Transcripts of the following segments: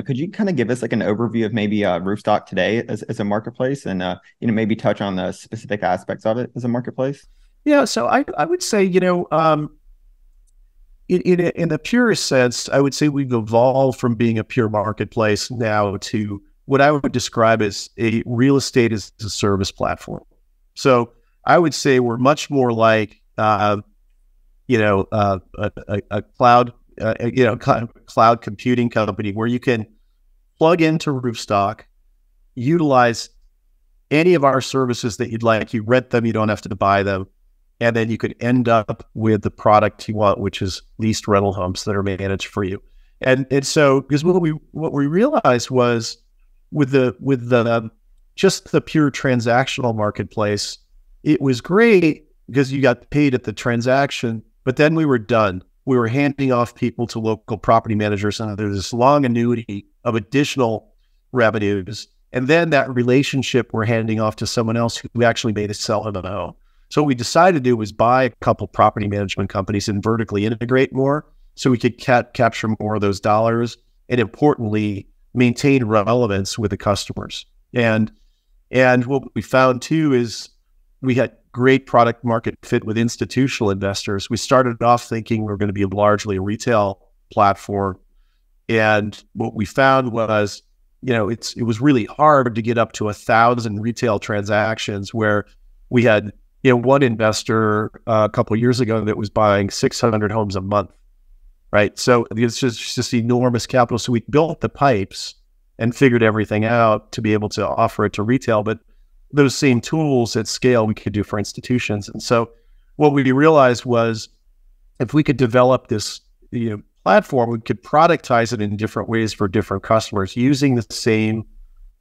Could you kind of give us like an overview of maybe Roofstock today as a marketplace and maybe touch on the specific aspects of it as a marketplace? Yeah, so I would say, in the purest sense, I would say we've evolved from being a pure marketplace now to what I would describe as a real estate as a service platform. So I would say we're much more like, a cloud, cloud computing company where you can plug into Roofstock, utilize any of our services that you'd like. You rent them, you don't have to buy them. And then you could end up with the product you want, which is leased rental homes that are managed for you. And so, because what we realized was with the just the pure transactional marketplace, it was great because you got paid at the transaction, but then we were done. We were handing off people to local property managers, and there's this long annuity of additional revenues. And then that relationship we're handing off to someone else who actually made us sell him a home. So what we decided to do was buy a couple property management companies and vertically integrate more so we could capture more of those dollars and, importantly, maintain relevance with the customers. And what we found too is we had great product market fit with institutional investors. We started off thinking we were going to be largely a retail platform. And what we found was, it was really hard to get up to 1,000 retail transactions where we had, one investor a couple of years ago that was buying 600 homes a month, right? So it's just enormous capital. So we built the pipes and figured everything out to be able to offer it to retail, but those same tools at scale we could do for institutions. And so what we realized was if we could develop this platform, we could productize it in different ways for different customers using the same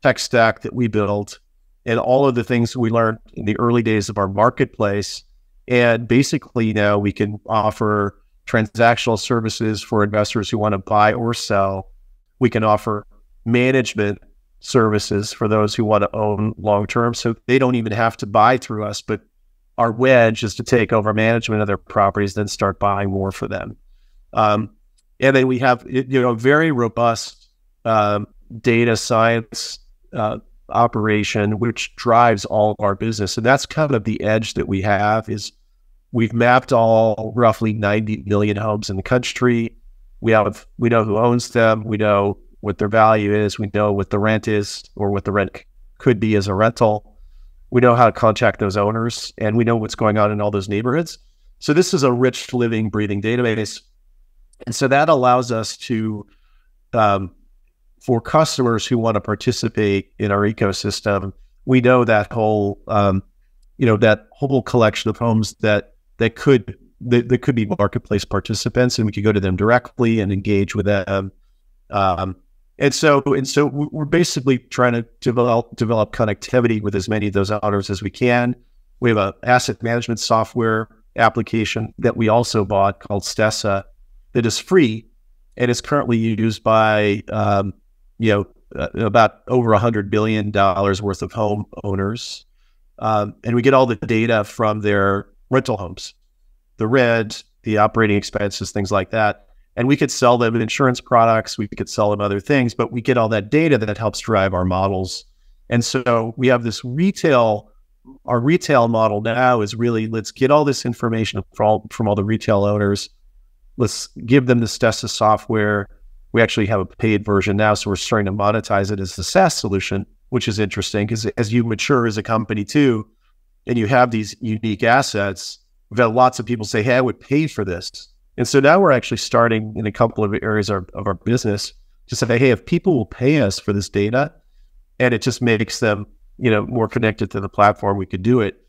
tech stack that we built and all of the things we learned in the early days of our marketplace. And basically now we can offer transactional services for investors who want to buy or sell. We can offer management services for those who want to own long-term. So they don't even have to buy through us, but our wedge is to take over management of their properties, then start buying more for them. And then we have, a very robust data science operation, which drives all of our business. And that's kind of the edge that we have is we've mapped all roughly 90 million homes in the country. We know who owns them. We know what their value is. We know what the rent is or what the rent could be as a rental. We know how to contact those owners and we know what's going on in all those neighborhoods. So this is a rich, living, breathing database. And so that allows us to, for customers who want to participate in our ecosystem, we know that whole, that whole collection of homes that could be marketplace participants, and we could go to them directly and engage with them. And so we're basically trying to develop connectivity with as many of those owners as we can. We have an asset management software application that we also bought called Stessa that is free and is currently used by about over $100 billion worth of home owners. And we get all the data from their rental homes, the rent, the operating expenses, things like that. And we could sell them insurance products, we could sell them other things, but we get all that data that helps drive our models. And so we have this our retail model now is really, let's get all this information from all the retail owners. Let's give them the Stessa software. We actually have a paid version now, so we're starting to monetize it as the SaaS solution, which is interesting because as you mature as a company too, and you have these unique assets, we've had lots of people say, hey, I would pay for this. And so now we're actually starting in a couple of areas of our business to say, hey, if people will pay us for this data and it just makes them, more connected to the platform, we could do it.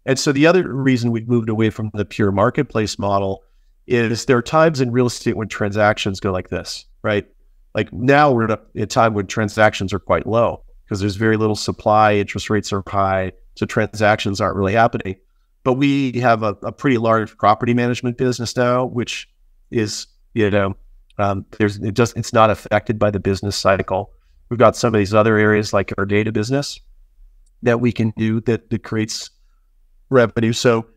And so the other reason we've moved away from the pure marketplace model is there are times in real estate when transactions go like this, right? Like now we're at a time when transactions are quite low because there's very little supply, interest rates are high, so transactions aren't really happening. But we have a pretty large property management business now, which is, it's not affected by the business cycle. We've got some of these other areas like our data business that we can do that creates revenue. So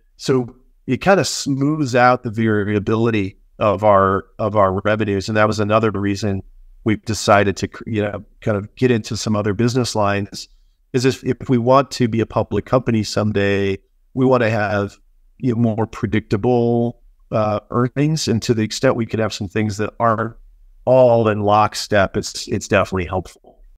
it kind of smooths out the variability of our revenues. And that was another reason we've decided to, kind of get into some other business lines is if we want to be a public company someday, we want to have more predictable earnings. And to the extent we could have some things that aren't all in lockstep, it's definitely helpful.